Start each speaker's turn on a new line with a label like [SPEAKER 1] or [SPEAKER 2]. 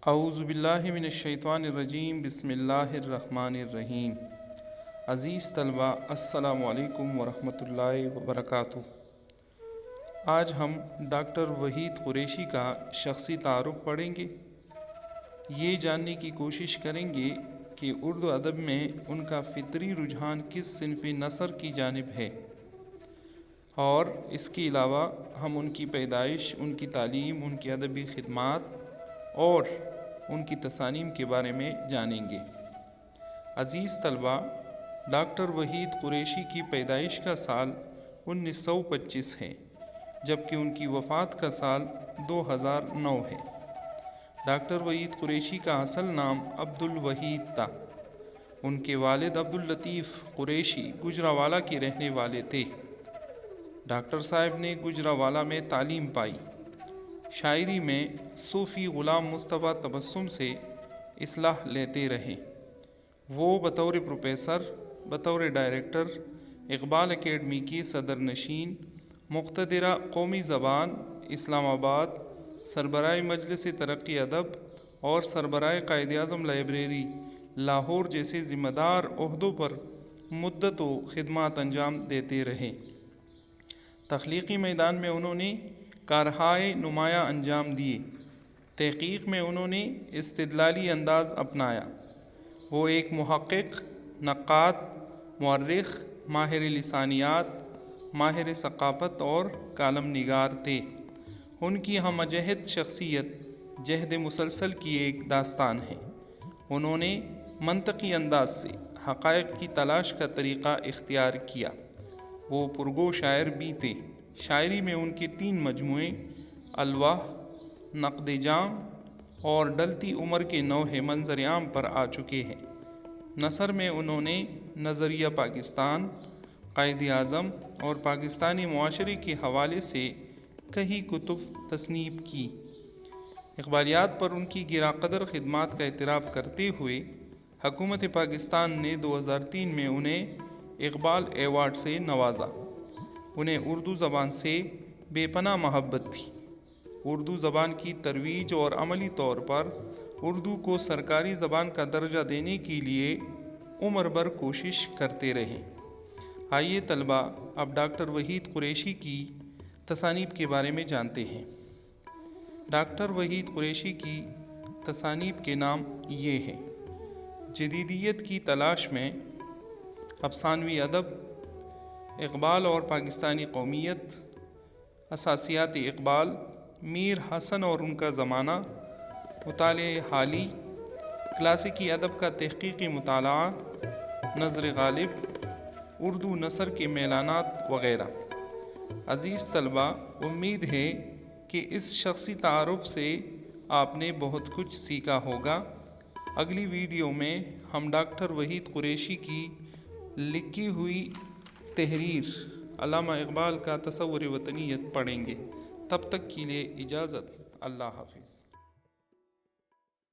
[SPEAKER 1] اعوذ باللہ من الشیطان الرجیم بسم اللہ الرحمن الرحیم۔ عزیز طلبہ، السلام علیکم ورحمۃ اللہ وبرکاتہ۔ آج ہم ڈاکٹر وحید قریشی کا شخصی تعارف پڑھیں گے۔ یہ جاننے کی کوشش کریں گے کہ اردو ادب میں ان کا فطری رجحان کس صنف نثر کی جانب ہے، اور اس کے علاوہ ہم ان کی پیدائش، ان کی تعلیم، ان کی ادبی خدمات اور ان کی تصانیف کے بارے میں جانیں گے۔ عزیز طلبہ، ڈاکٹر وحید قریشی کی پیدائش کا سال 1925 ہے، جبکہ ان کی وفات کا سال 2009 ہے۔ ڈاکٹر وحید قریشی کا اصل نام عبدالوحید تھا۔ ان کے والد عبداللطیف قریشی گوجرانوالہ کے رہنے والے تھے۔ ڈاکٹر صاحب نے گوجرانوالہ میں تعلیم پائی۔ شاعری میں صوفی غلام مصطفیٰ تبسم سے اصلاح لیتے رہے۔ وہ بطور پروفیسر، بطور ڈائریکٹر، اقبال اکیڈمی کی صدر نشین، مقتدرہ قومی زبان اسلام آباد، سربراہ مجلس ترقی ادب اور سربراہ قائداعظم لائبریری لاہور جیسے ذمہ دار عہدوں پر مدتوں خدمات انجام دیتے رہے۔ تخلیقی میدان میں انہوں نے کارہائے نمایاں انجام دیے۔ تحقیق میں انہوں نے استدلالی انداز اپنایا۔ وہ ایک محقق، نقاد، مورخ، ماہر لسانیات، ماہر ثقافت اور کالم نگار تھے۔ ان کی ہمہ جہت شخصیت جہد مسلسل کی ایک داستان ہے۔ انہوں نے منطقی انداز سے حقائق کی تلاش کا طریقہ اختیار کیا۔ وہ پرگو شاعر بھی تھے۔ شاعری میں ان کے 3 مجموعے الواح، نقد جام اور ڈلتی عمر کے نوحے منظر عام پر آ چکے ہیں۔ نثر میں انہوں نے نظریہ پاکستان، قائد اعظم اور پاکستانی معاشرے کے حوالے سے کئی کتب تصنیف کی۔ اقبالیات پر ان کی گراں قدر خدمات کا اعتراف کرتے ہوئے حکومت پاکستان نے 2003 میں انہیں اقبال ایوارڈ سے نوازا۔ انہیں اردو زبان سے بے پناہ محبت تھی۔ اردو زبان کی ترویج اور عملی طور پر اردو کو سرکاری زبان کا درجہ دینے کے لیے عمر بھر کوشش کرتے رہے۔ آئیے طلبہ، اب ڈاکٹر وحید قریشی کی تصانیف کے بارے میں جانتے ہیں۔ ڈاکٹر وحید قریشی کی تصانیف کے نام یہ ہیں: جدیدیت کی تلاش میں، افسانوی ادب، اقبال اور پاکستانی قومیت، اساسیات اقبال، میر حسن اور ان کا زمانہ، مطالعہ حالی، کلاسیکی ادب کا تحقیقی مطالعہ، نظر غالب، اردو نثر کے میلانات وغیرہ۔ عزیز طلبہ، امید ہے کہ اس شخصی تعارف سے آپ نے بہت کچھ سیکھا ہوگا۔ اگلی ویڈیو میں ہم ڈاکٹر وحید قریشی کی لکھی ہوئی تحریر علامہ اقبال کا تصور وطنیت پڑھیں گے۔ تب تک کے لیے اجازت۔ اللہ حافظ۔